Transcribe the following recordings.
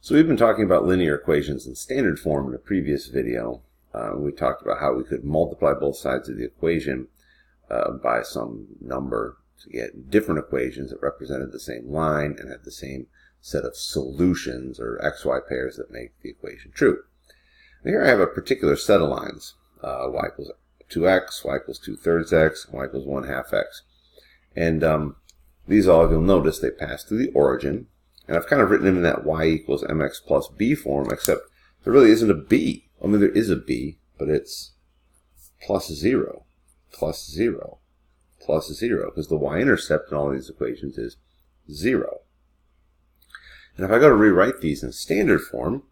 So we've been talking about linear equations in standard form in a previous video. We talked about how we could multiply both sides of the equation by some number to get different equations that represented the same line and had the same set of solutions or xy pairs that make the equation true. And here I have a particular set of lines. Y equals 2x, y equals 2/3 x, y equals 1/2 x. And these all, you'll notice, they pass through the origin. And I've kind of written them in that y equals mx plus b form, except there really isn't a b. I mean, there is a b, but it's plus 0, plus 0, plus 0, because the y-intercept in all these equations is 0. And if I go to rewrite these in standard form,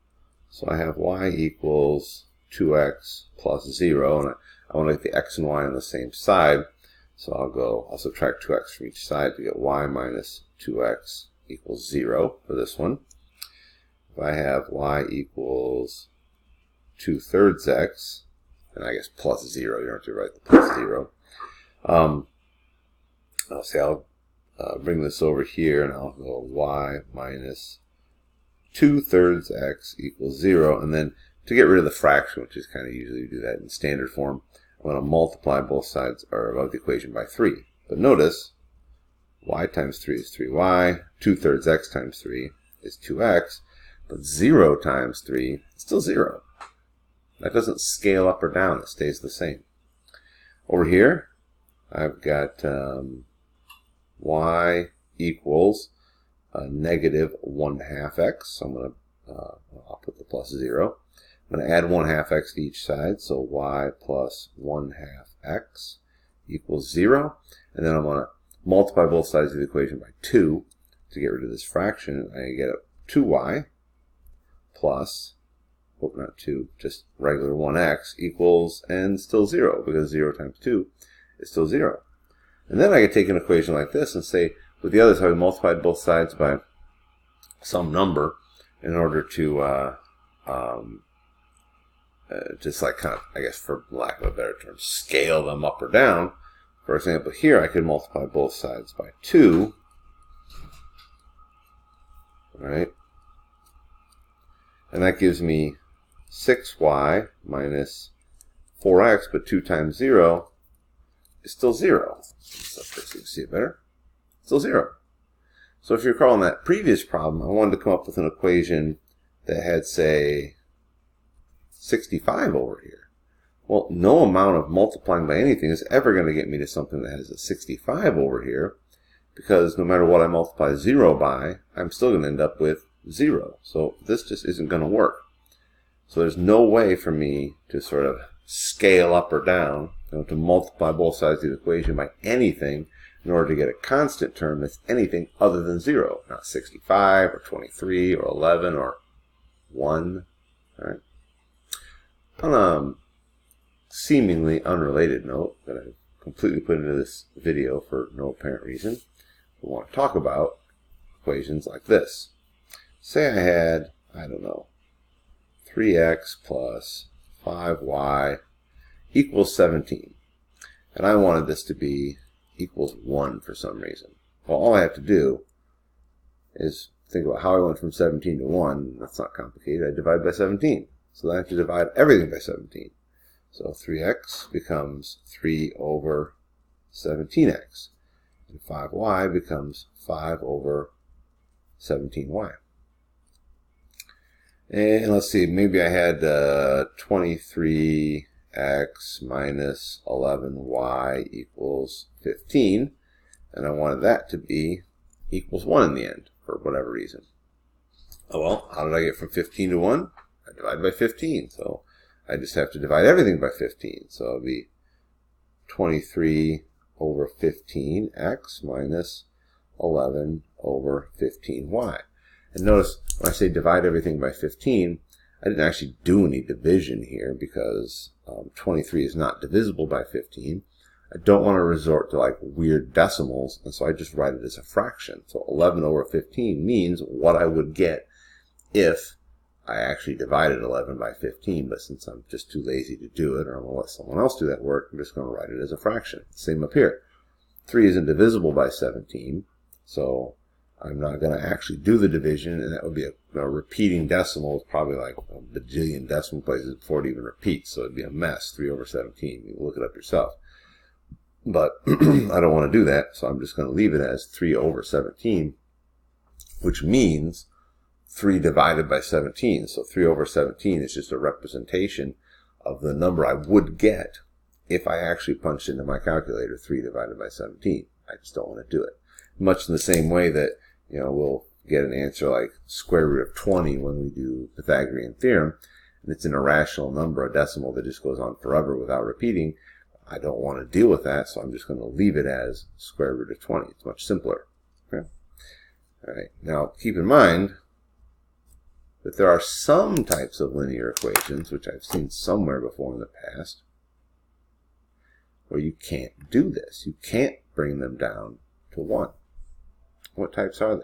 so I have y equals 2x plus 0, and I want to get the x and y on the same side, so I'll subtract 2x from each side to get y minus 2x equals 0 for this one. If I have y equals 2/3 x, and I guess plus 0, you don't have to write the plus 0. I'll bring this over here, and I'll go y minus 2/3 x equals 0. And then to get rid of the fraction, which is kind of usually you do that in standard form, I'm going to multiply both sides of the equation by 3. But notice, y times 3 is 3y, 2/3 x times 3 is 2x, but 0 times 3 is still 0. That doesn't scale up or down, it stays the same. Over here, I've got y equals negative 1/2 x, so I'm going to, I'll put the plus 0. I'm going to add 1/2 x to each side, so y plus 1/2 x equals 0, and then I'm going to multiply both sides of the equation by 2 to get rid of this fraction. I get a 2y plus, not 2, just regular 1x equals, and still 0, because 0 times 2 is still 0. And then I can take an equation like this and say, with the other side, we multiplied both sides by some number in order to just like kind of, I guess for lack of a better term, scale them up or down. For example, here I could multiply both sides by 2, right? And that gives me 6y minus 4x, but 2 times 0 is still 0. So you can see it better. Still 0. So if you recall in that previous problem, I wanted to come up with an equation that had, say, 65 over here. Well, no amount of multiplying by anything is ever going to get me to something that has a 65 over here, because no matter what I multiply 0 by, I'm still going to end up with 0. So this just isn't going to work. So there's no way for me to sort of scale up or down, to multiply both sides of the equation by anything in order to get a constant term that's anything other than 0. Not 65 or 23 or 11 or 1. All right. On a seemingly unrelated note that I've completely put into this video for no apparent reason, we want to talk about equations like this. Say I had, I don't know, 3x plus 5y equals 17. And I wanted this to be equals 1 for some reason. Well, all I have to do is think about how I went from 17 to 1. That's not complicated. I divide by 17. So then I have to divide everything by 17. So 3x becomes 3 over 17x. And 5y becomes 5 over 17y. And let's see, maybe I had 23x minus 11y equals 15. And I wanted that to be equals 1 in the end, for whatever reason. Oh well, how did I get from 15 to 1? I divide by 15, so I just have to divide everything by 15. So it'll be 23 over 15x minus 11 over 15y. And notice when I say divide everything by 15, I didn't actually do any division here because 23 is not divisible by 15. I don't want to resort to like weird decimals, and so I just write it as a fraction. So 11 over 15 means what I would get if I actually divided 11 by 15, but since I'm just too lazy to do it, or I'm going to let someone else do that work, I'm just going to write it as a fraction. Same up here. 3 isn't divisible by 17, so I'm not going to actually do the division, and that would be a repeating decimal with probably like a bajillion decimal places before it even repeats, so it'd be a mess, 3 over 17. You can look it up yourself. But I don't want to do that, so I'm just going to leave it as 3 over 17, which means 3 divided by 17. So 3 over 17 is just a representation of the number I would get if I actually punched into my calculator 3 divided by 17. I just don't want to do it. Much in the same way that, we'll get an answer like square root of 20 when we do Pythagorean theorem, and it's an irrational number, a decimal that just goes on forever without repeating. I don't want to deal with that, so I'm just going to leave it as square root of 20. It's much simpler. Okay? All right. Now, keep in mind that there are some types of linear equations, which I've seen somewhere before in the past, where you can't do this. You can't bring them down to 1. What types are they?